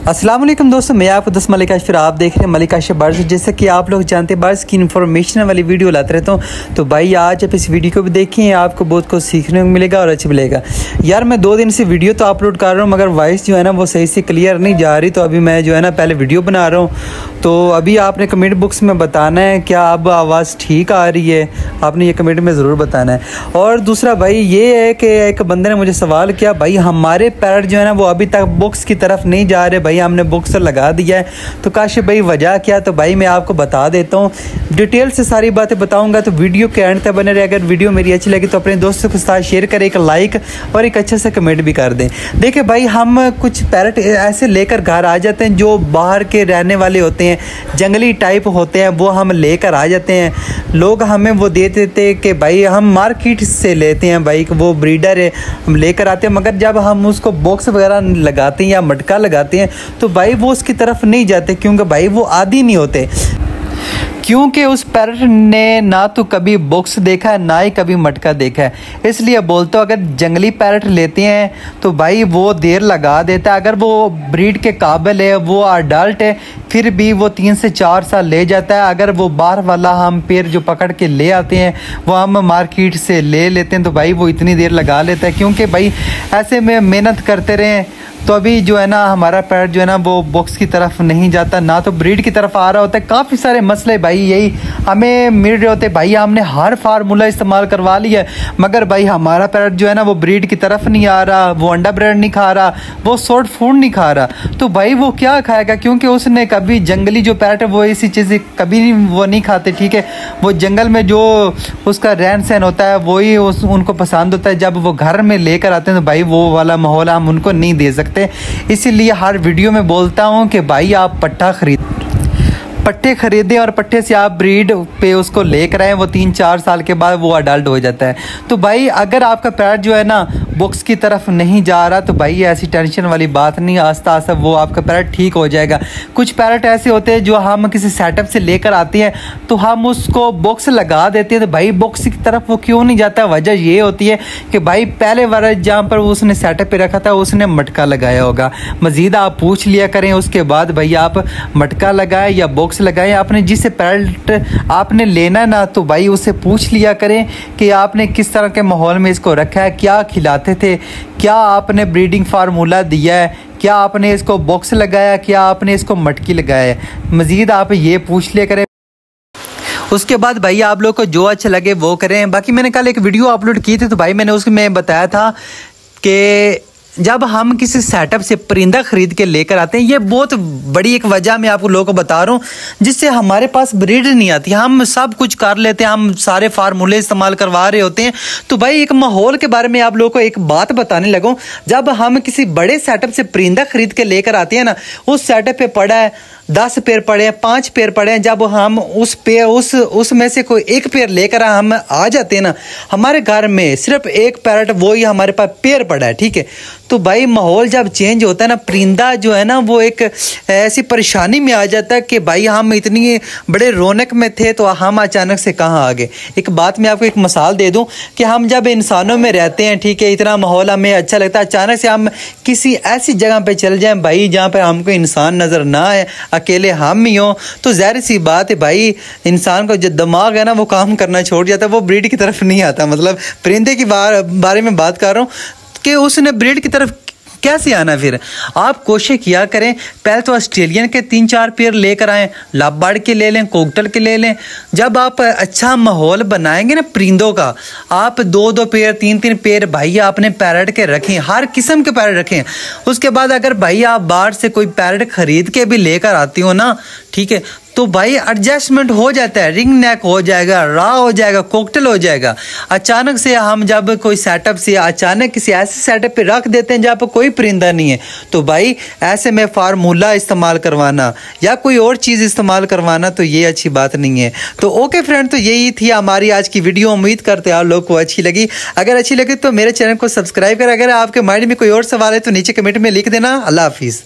अस्सलाम वालेकुम दोस्तों, मैं आपको दोस्त मलिक आशिफ, आप देख रहे हैं मलिक आशिफ बर्ड्स। जैसे कि आप लोग जानते हैं बर्ड्स की इन्फॉर्मेशन वाली वीडियो लाते रहता हूँ। तो भाई आज आप इस वीडियो को भी देखें, आपको बहुत कुछ सीखने को मिलेगा और अच्छा मिलेगा। यार मैं 2 दिन से वीडियो तो अपलोड कर रहा हूँ मगर वॉइस जो है ना वो सही से क्लियर नहीं जा रही। तो अभी मैं जो है ना पहले वीडियो बना रहा हूँ। तो अभी आपने कमेंट बॉक्स में बताना है क्या अब आवाज़ ठीक आ रही है, आपने ये कमेंट में ज़रूर बताना है। और दूसरा भाई ये है कि एक बंदे ने मुझे सवाल किया, भाई हमारे पैरट जो है ना वो अभी तक बॉक्स की तरफ नहीं जा रहे, भाई हमने बॉक्स लगा दिया है। तो काशिफ भाई वजह क्या? तो भाई मैं आपको बता देता हूँ, डिटेल से सारी बातें बताऊंगा। तो वीडियो के एंड तक बने रहे। अगर वीडियो मेरी अच्छी लगी तो अपने दोस्तों के साथ शेयर करें, एक लाइक और एक अच्छे से कमेंट भी कर दें। देखिए भाई हम कुछ पैरट ऐसे लेकर घर आ जाते हैं जो बाहर के रहने वाले होते हैं, जंगली टाइप होते हैं, वो हम लेकर आ जाते हैं। लोग हमें वो दे देते हैं कि भाई हम मार्केट से लेते हैं, भाई वो ब्रीडर है, हम लेकर आते हैं। मगर जब हम उसको बॉक्स वगैरह लगाते हैं या मटका लगाते हैं तो भाई वो उसकी तरफ नहीं जाते, क्योंकि भाई वो आदी नहीं होते, क्योंकि उस पैरट ने ना तो कभी बॉक्स देखा है ना ही कभी मटका देखा है। इसलिए बोलते हो अगर जंगली पैरट लेते हैं तो भाई वो देर लगा देता है। अगर वो ब्रीड के काबिल है, वो अडल्ट है, फिर भी वो 3 से 4 साल ले जाता है। अगर वो बाहर वाला हम पेड़ जो पकड़ के ले आते हैं वो हम मार्केट से ले लेते हैं तो भाई वो इतनी देर लगा लेता है, क्योंकि भाई ऐसे में मेहनत करते रहें तो अभी जो है ना हमारा पैरट जो है ना वो बॉक्स की तरफ नहीं जाता, ना तो ब्रीड की तरफ आ रहा होता है। काफ़ी सारे मसले भाई यही हमें मिल रहे होते हैं। भाई हमने हर फार्मूला इस्तेमाल करवा लिया है मगर भाई हमारा पैरट जो है ना वो ब्रीड की तरफ नहीं आ रहा, वो अंडा ब्रेड नहीं खा रहा, वो सॉफ्ट फूड नहीं खा रहा। तो भाई वो क्या खाएगा? क्योंकि उसने कभी जंगली जो पैरट है वो ऐसी चीज़ें कभी वो नहीं खाते, ठीक है। वो जंगल में जो उसका रहन सहन होता है वही उनको पसंद होता है। जब वो घर में लेकर आते हैं तो भाई वो वाला माहौल हम उनको नहीं दे सकते। इसीलिए हर वीडियो में बोलता हूं कि भाई आप पट्टे खरीदें और पट्टे से आप ब्रीड पे उसको लेकर आएँ। वो 3-4 साल के बाद वो अडल्ट हो जाता है। तो भाई अगर आपका पैरट जो है ना बॉक्स की तरफ नहीं जा रहा तो भाई ऐसी टेंशन वाली बात नहीं, आस्ता आस्ता वो आपका पैरट ठीक हो जाएगा। कुछ पैरट ऐसे होते हैं जो हम किसी सेटअप से लेकर आते हैं तो हम उसको बॉक्स लगा देते हैं तो भाई बॉक्स की तरफ वो क्यों नहीं जाता? वजह ये होती है कि भाई पहले वाला जहाँ पर उसने सेटअप पे रखा था उसने मटका लगाया होगा। मज़ीद आप पूछ लिया करें उसके बाद भाई आप मटका लगाए या बॉक्स लगाए। आपने जिससे पैरट आपने लेना ना तो भाई उससे पूछ लिया करें कि आपने किस तरह के माहौल में इसको रखा है, क्या खिलाते थे, क्या आपने ब्रीडिंग फार्मूला दिया है, क्या आपने इसको बॉक्स लगाया, क्या आपने इसको मटकी लगाया है। मज़ीद आप ये पूछ लिया करें। उसके बाद भाई आप लोग को जो अच्छा लगे वो करें। बाकी मैंने कल एक वीडियो अपलोड की थी तो भाई मैंने उसमें बताया था कि जब हम किसी सेटअप से परिंदा खरीद के लेकर आते हैं, ये बहुत बड़ी एक वजह मैं आपको लोगों को बता रहा हूँ जिससे हमारे पास ब्रीड नहीं आती। हम सब कुछ कर लेते हैं, हम सारे फार्मूले इस्तेमाल करवा रहे होते हैं। तो भाई एक माहौल के बारे में आप लोगों को एक बात बताने लगूँ। जब हम किसी बड़े सेटअप से परिंदा खरीद के लेकर आते हैं ना, उस सेटअप पे पड़ा है 10 पेड़ पड़े हैं, 5 पेड़ पड़े हैं, जब हम उसमें से कोई एक पेड़ लेकर हम आ जाते हैं ना, हमारे घर में सिर्फ एक पैरट वो ही हमारे पास पेड़ पड़ा है, ठीक है। तो भाई माहौल जब चेंज होता है ना, परिंदा जो है ना वो एक ऐसी परेशानी में आ जाता है कि भाई हम इतनी बड़े रौनक में थे तो हम अचानक से कहाँ आ गए। एक बात मैं आपको एक मिसाल दे दूं कि हम जब इंसानों में रहते हैं, ठीक है, इतना माहौल हमें अच्छा लगता है, अचानक से हम किसी ऐसी जगह पे चल जाएं भाई जहाँ पे हमको इंसान नज़र ना आए, अकेले हम ही हो, तो ज़ाहिर सी बात है भाई इंसान का जो दिमाग है ना वो काम करना छोड़ जाता है, वो ब्रीड की तरफ नहीं आता। मतलब परिंदे की बारे में बात कर रहा हूँ कि उसने ब्रीड की तरफ कैसे आना। फिर आप कोशिश किया करें, पहले तो ऑस्ट्रेलियन के 3-4 पेयर लेकर आएँ, लाबार्ड के ले लें, कोकटल के ले लें। जब आप अच्छा माहौल बनाएंगे ना परिंदों का, आप 2-2 पेयर 3-3 पेयर भाई आपने पैरट के रखें, हर किस्म के पैरट रखें। उसके बाद अगर भाई आप बाहर से कोई पैरट खरीद के भी लेकर आती हो ना, ठीक है, तो भाई एडजस्टमेंट हो जाता है, रिंग नेक हो जाएगा, रा हो जाएगा, कोकटल हो जाएगा। अचानक से हम जब कोई सेटअप से अचानक किसी ऐसे सेटअप पे रख देते हैं जहाँ पर कोई परिंदा नहीं है, तो भाई ऐसे में फार्मूला इस्तेमाल करवाना या कोई और चीज़ इस्तेमाल करवाना तो ये अच्छी बात नहीं है। तो ओके फ्रेंड, तो यही थी हमारी आज की वीडियो। उम्मीद करते हैं आप लोग को अच्छी लगी। अगर अच्छी लगी तो मेरे चैनल को सब्सक्राइब करें। अगर आपके माइंड में कोई और सवाल है तो नीचे कमेंट में लिख देना। अल्लाह हाफिज़।